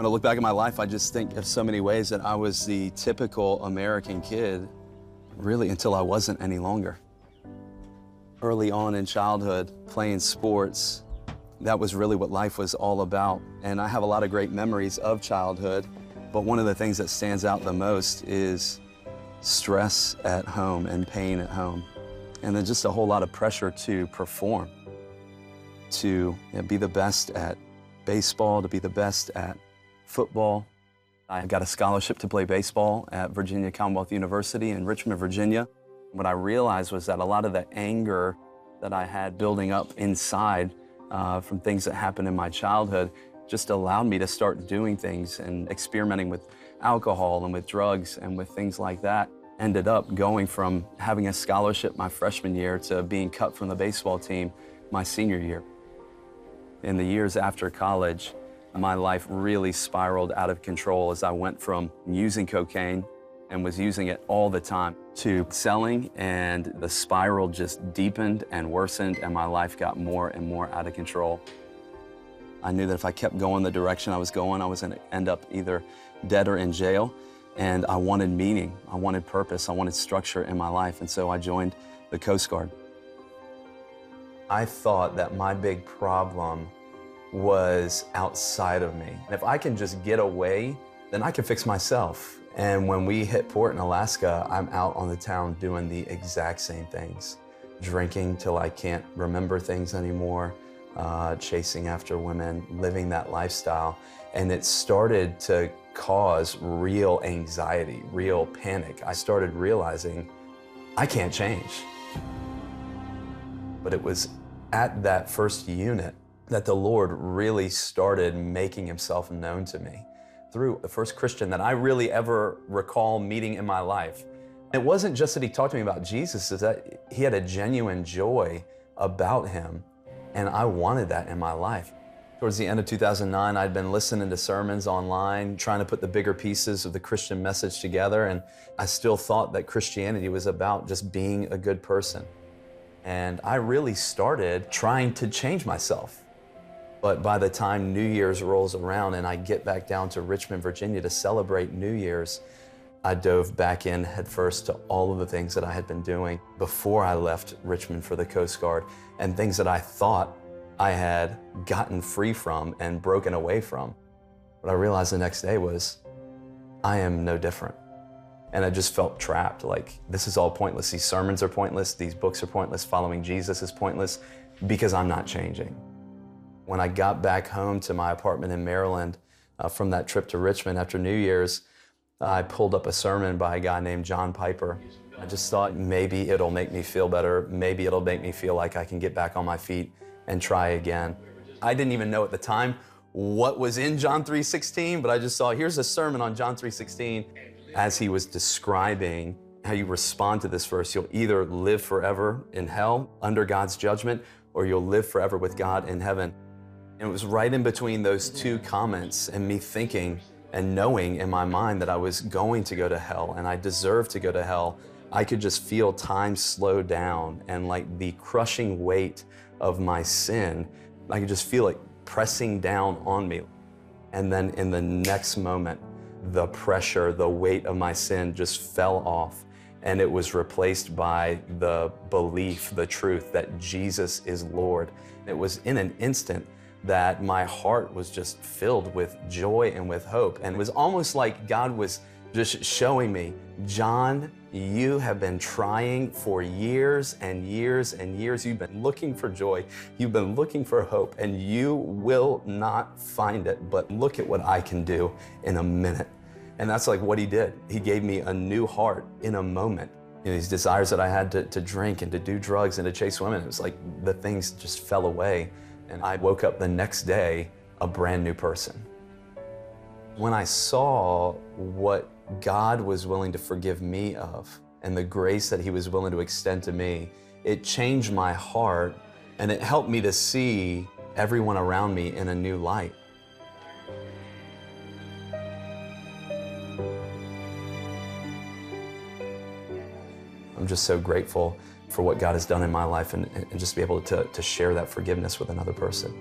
When I look back at my life, I just think of so many ways that I was the typical American kid, really until I wasn't any longer. Early on in childhood, playing sports, that was really what life was all about. And I have a lot of great memories of childhood, but one of the things that stands out the most is stress at home and pain at home. And then just a whole lot of pressure to perform, to be the best at baseball, to be the best at football. I got a scholarship to play baseball at Virginia Commonwealth University in Richmond, Virginia. What I realized was that a lot of the anger that I had building up inside from things that happened in my childhood just allowed me to start doing things and experimenting with alcohol and with drugs and with things like that. Ended up going from having a scholarship my freshman year to being cut from the baseball team my senior year. In the years after college, my life really spiraled out of control as I went from using cocaine and was using it all the time to selling, and the spiral just deepened and worsened, and my life got more and more out of control. I knew that if I kept going the direction I was going, I was gonna end up either dead or in jail, and I wanted meaning, I wanted purpose, I wanted structure in my life, and so I joined the Coast Guard. I thought that my big problem was outside of me. And if I can just get away, then I can fix myself. And when we hit port in Alaska, I'm out on the town doing the exact same things. Drinking till I can't remember things anymore, chasing after women, living that lifestyle. And it started to cause real anxiety, real panic. I started realizing I can't change. But it was at that first unit that the Lord really started making himself known to me through the first Christian that I really ever recall meeting in my life. It wasn't just that he talked to me about Jesus, it's that he had a genuine joy about him, and I wanted that in my life. Towards the end of 2009, I'd been listening to sermons online, trying to put the bigger pieces of the Christian message together, and I still thought that Christianity was about just being a good person. And I really started trying to change myself. But by the time New Year's rolls around and I get back down to Richmond, Virginia to celebrate New Year's, I dove back in headfirst to all of the things that I had been doing before I left Richmond for the Coast Guard, and things that I thought I had gotten free from and broken away from. What I realized the next day was, I am no different. And I just felt trapped, like this is all pointless. These sermons are pointless, these books are pointless, following Jesus is pointless because I'm not changing. When I got back home to my apartment in Maryland from that trip to Richmond after New Year's, I pulled up a sermon by a guy named John Piper. I just thought maybe it'll make me feel better, maybe it'll make me feel like I can get back on my feet and try again. I didn't even know at the time what was in John 3:16, but I just saw, here's a sermon on John 3:16. As he was describing how you respond to this verse, you'll either live forever in hell under God's judgment, or you'll live forever with God in heaven. And it was right in between those two comments and me thinking and knowing in my mind that I was going to go to hell and I deserved to go to hell. I could just feel time slow down, and like the crushing weight of my sin, I could just feel it pressing down on me. And then in the next moment, the pressure, the weight of my sin just fell off, and it was replaced by the belief, the truth that Jesus is Lord. It was in an instant that my heart was just filled with joy and with hope. And it was almost like God was just showing me, John, you have been trying for years and years and years. You've been looking for joy. You've been looking for hope, and you will not find it. But look at what I can do in a minute. And that's like what he did. He gave me a new heart in a moment. You know, these desires that I had to drink and to do drugs and to chase women, it was like the things just fell away. And I woke up the next day a brand new person. When I saw what God was willing to forgive me of and the grace that he was willing to extend to me, it changed my heart, and it helped me to see everyone around me in a new light. I'm just so grateful for what God has done in my life, and just be able to share that forgiveness with another person.